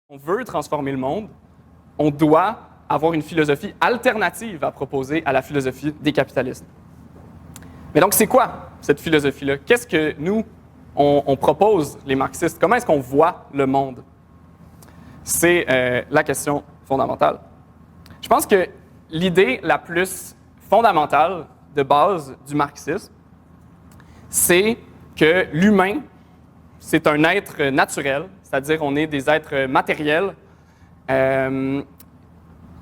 On veut transformer le monde, on doit avoir une philosophie alternative à proposer à la philosophie des capitalistes. Mais donc, c'est quoi cette philosophie-là? Qu'est-ce que nous, on propose, les marxistes? Comment est-ce qu'on voit le monde? C'est la question fondamentale. Je pense que l'idée la plus fondamentale de base du marxisme, c'est que l'humain, c'est un être naturel, c'est-à-dire on est des êtres matériels,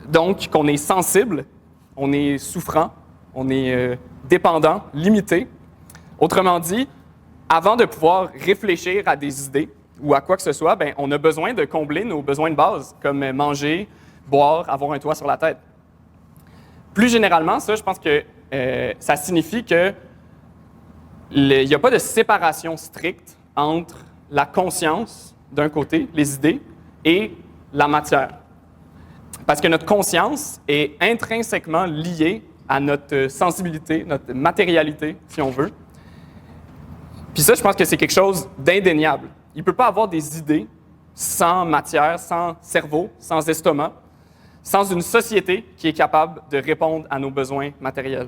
donc qu'on est sensible, on est souffrant, on est dépendant, limité. Autrement dit, avant de pouvoir réfléchir à des idées ou à quoi que ce soit, ben, on a besoin de combler nos besoins de base, comme manger, boire, avoir un toit sur la tête. Plus généralement, ça, je pense que ça signifie que il n'y a pas de séparation stricte entre la conscience, d'un côté, les idées, et la matière. Parce que notre conscience est intrinsèquement liée à notre sensibilité, notre matérialité, si on veut. Puis ça, je pense que c'est quelque chose d'indéniable. Il ne peut pas avoir des idées sans matière, sans cerveau, sans estomac, sans une société qui est capable de répondre à nos besoins matériels.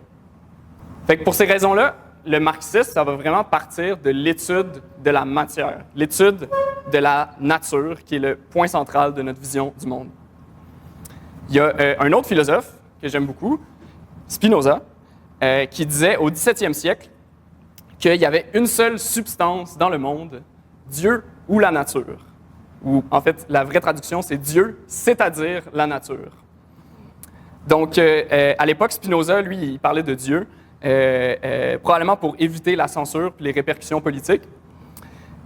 Fait que pour ces raisons-là, le marxisme, ça va vraiment partir de l'étude de la matière, l'étude de la nature, qui est le point central de notre vision du monde. Il y a un autre philosophe que j'aime beaucoup, Spinoza, qui disait au XVIIe siècle qu'il y avait une seule substance dans le monde, Dieu ou la nature. Ou en fait, la vraie traduction, c'est Dieu, c'est-à-dire la nature. Donc, à l'époque, Spinoza, lui, il parlait de Dieu, probablement pour éviter la censure et les répercussions politiques.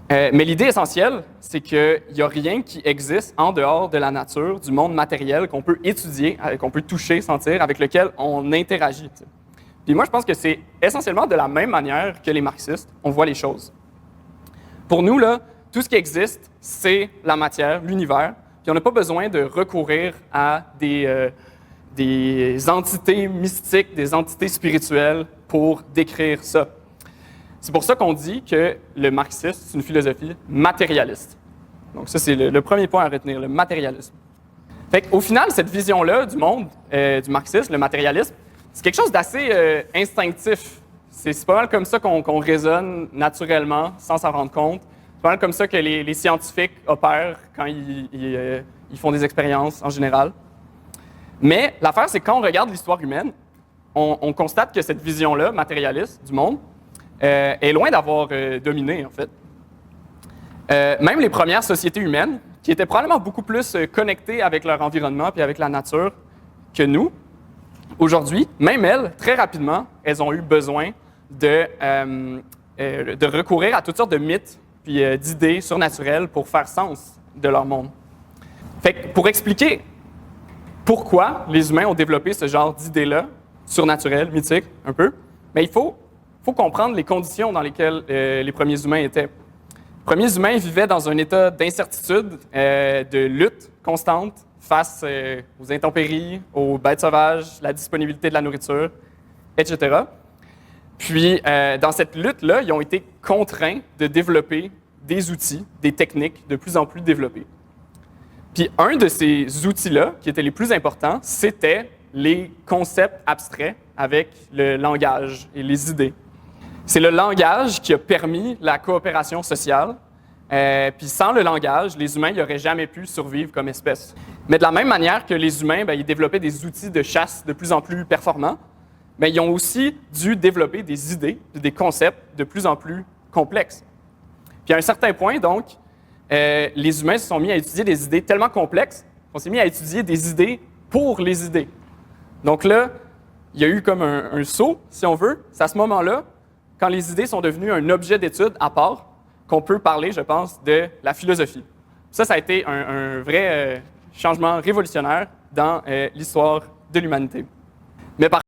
Mais l'idée essentielle, c'est qu'il n'y a rien qui existe en dehors de la nature, du monde matériel qu'on peut étudier, qu'on peut toucher, sentir, avec lequel on interagit. T'sais. Puis moi, je pense que c'est essentiellement de la même manière que les marxistes, on voit les choses. Pour nous, là, tout ce qui existe, c'est la matière, l'univers, puis on n'a pas besoin de recourir à des entités mystiques, des entités spirituelles pour décrire ça. C'est pour ça qu'on dit que le marxisme, c'est une philosophie matérialiste. Donc ça, c'est le premier point à retenir, le matérialisme. Fait qu'au final, cette vision-là du monde, du marxisme, le matérialisme, c'est quelque chose d'assez instinctif. C'est pas mal comme ça qu'on raisonne naturellement, sans s'en rendre compte. C'est pas mal comme ça que les scientifiques opèrent quand ils font des expériences en général. Mais l'affaire, c'est que quand on regarde l'histoire humaine, on constate que cette vision-là, matérialiste du monde, est loin d'avoir dominé, en fait. Même les premières sociétés humaines, qui étaient probablement beaucoup plus connectées avec leur environnement et avec la nature que nous, aujourd'hui, même elles, très rapidement, elles ont eu besoin de recourir à toutes sortes de mythes puis d'idées surnaturelles pour faire sens de leur monde. Fait que pour expliquer pourquoi les humains ont développé ce genre d'idées-là, surnaturelles, mythiques, un peu, mais il faut comprendre les conditions dans lesquelles les premiers humains étaient. Les premiers humains vivaient dans un état d'incertitude, de lutte constante face aux intempéries, aux bêtes sauvages, la disponibilité de la nourriture, etc. Puis, dans cette lutte-là, ils ont été contraints de développer des outils, des techniques de plus en plus développées. Puis, un de ces outils-là, qui étaient les plus importants, c'était les concepts abstraits avec le langage et les idées. C'est le langage qui a permis la coopération sociale. Puis sans le langage, les humains n'auraient jamais pu survivre comme espèce. Mais de la même manière que les humains, ils développaient des outils de chasse de plus en plus performants, ils ont aussi dû développer des idées, des concepts de plus en plus complexes. Puis à un certain point, donc, les humains se sont mis à étudier des idées tellement complexes qu'on s'est mis à étudier des idées pour les idées. Donc là, il y a eu comme un saut, si on veut. C'est à ce moment-là, quand les idées sont devenues un objet d'étude à part, qu'on peut parler, je pense, de la philosophie. Ça a été un vrai changement révolutionnaire dans l'histoire de l'humanité. Mais par